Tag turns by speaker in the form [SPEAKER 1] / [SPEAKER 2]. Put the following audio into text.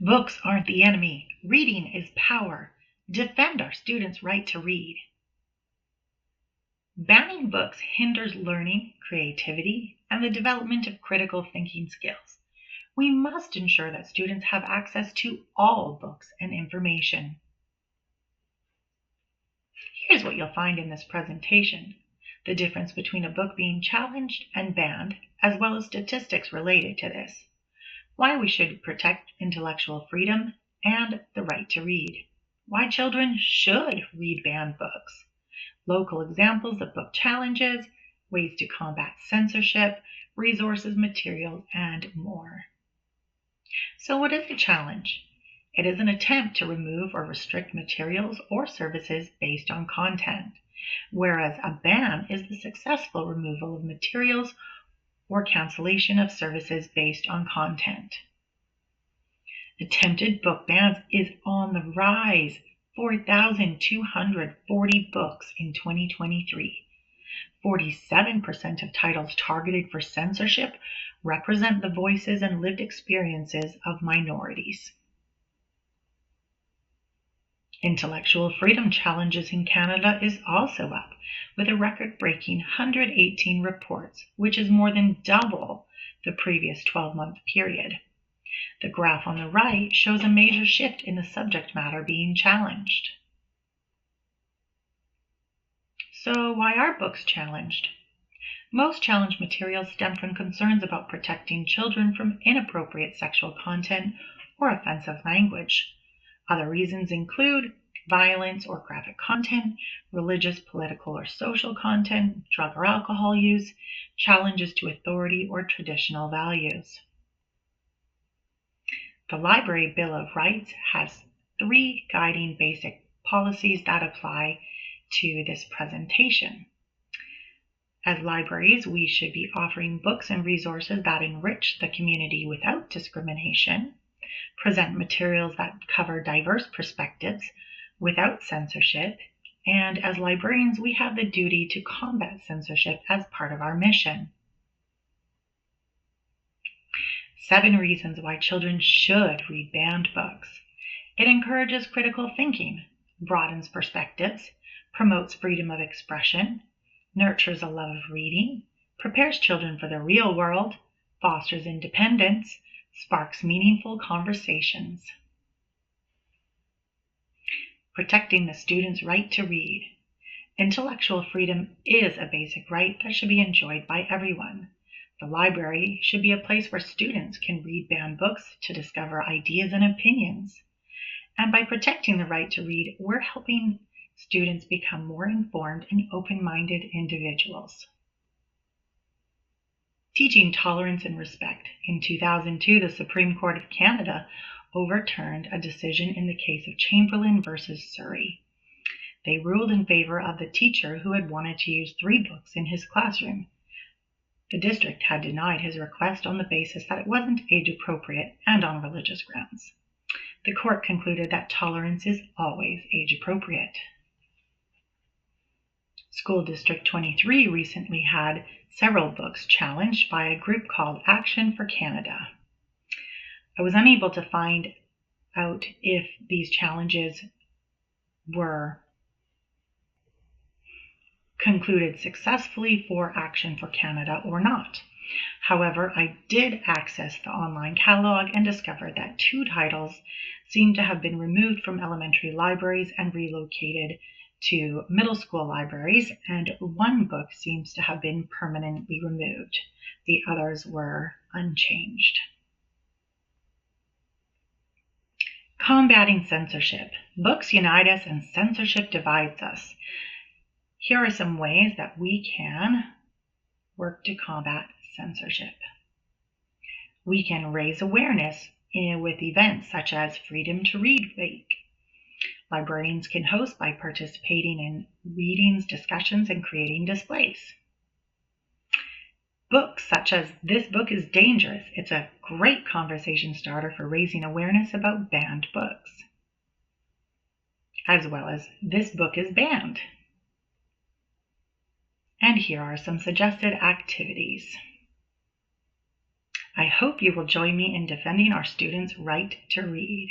[SPEAKER 1] Books aren't the enemy. Reading is power. Defend our students' right to read. Banning books hinders learning, creativity, and the development of critical thinking skills. We must ensure that students have access to all books and information. Here's what you'll find in this presentation: the difference between a book being challenged and banned, as well as statistics related to this, why we should protect intellectual freedom and the right to read, why children should read banned books, local examples of book challenges, ways to combat censorship, resources, materials, and more. So what is a challenge? It is an attempt to remove or restrict materials or services based on content, whereas a ban is the successful removal of materials or cancellation of services based on content. Attempted book bans is on the rise, 4,240 books in 2023. 47% of titles targeted for censorship represent the voices and lived experiences of minorities. Intellectual freedom challenges in Canada is also up, with a record-breaking 118 reports, which is more than double the previous 12-month period. The graph on the right shows a major shift in the subject matter being challenged. So why are books challenged? Most challenged materials stem from concerns about protecting children from inappropriate sexual content or offensive language. Other reasons include violence or graphic content, religious, political, or social content, drug or alcohol use, challenges to authority or traditional values. The Library Bill of Rights has 3 guiding basic policies that apply to this presentation. As libraries, we should be offering books and resources that enrich the community without discrimination, present materials that cover diverse perspectives without censorship, and as librarians, we have the duty to combat censorship as part of our mission. 7 reasons why children should read banned books. It encourages critical thinking, broadens perspectives, promotes freedom of expression, nurtures a love of reading, prepares children for the real world, fosters independence, sparks meaningful conversations. Protecting the student's right to read. Intellectual freedom is a basic right that should be enjoyed by everyone. The library should be a place where students can read banned books to discover ideas and opinions. And by protecting the right to read, we're helping students become more informed and open-minded individuals. Teaching tolerance and respect. In 2002, the Supreme Court of Canada overturned a decision in the case of Chamberlain versus Surrey. They ruled in favor of the teacher who had wanted to use 3 books in his classroom. The district had denied his request on the basis that it wasn't age appropriate and on religious grounds. The court concluded that tolerance is always age appropriate. School District 23 recently had several books challenged by a group called Action for Canada. I was unable to find out if these challenges were concluded successfully for Action for Canada or not. However, I did access the online catalog and discovered that 2 titles seem to have been removed from elementary libraries and relocated to middle school libraries, and 1 book seems to have been permanently removed. The others were unchanged. Combating censorship. Books unite us and censorship divides us. Here are some ways that we can work to combat censorship. We can raise awareness with events such as Freedom to Read Week. Librarians can host by participating in readings, discussions, and creating displays. Books such as This Book is Dangerous. It's a great conversation starter for raising awareness about banned books. As well as This Book is Banned. And here are some suggested activities. I hope you will join me in defending our students' right to read.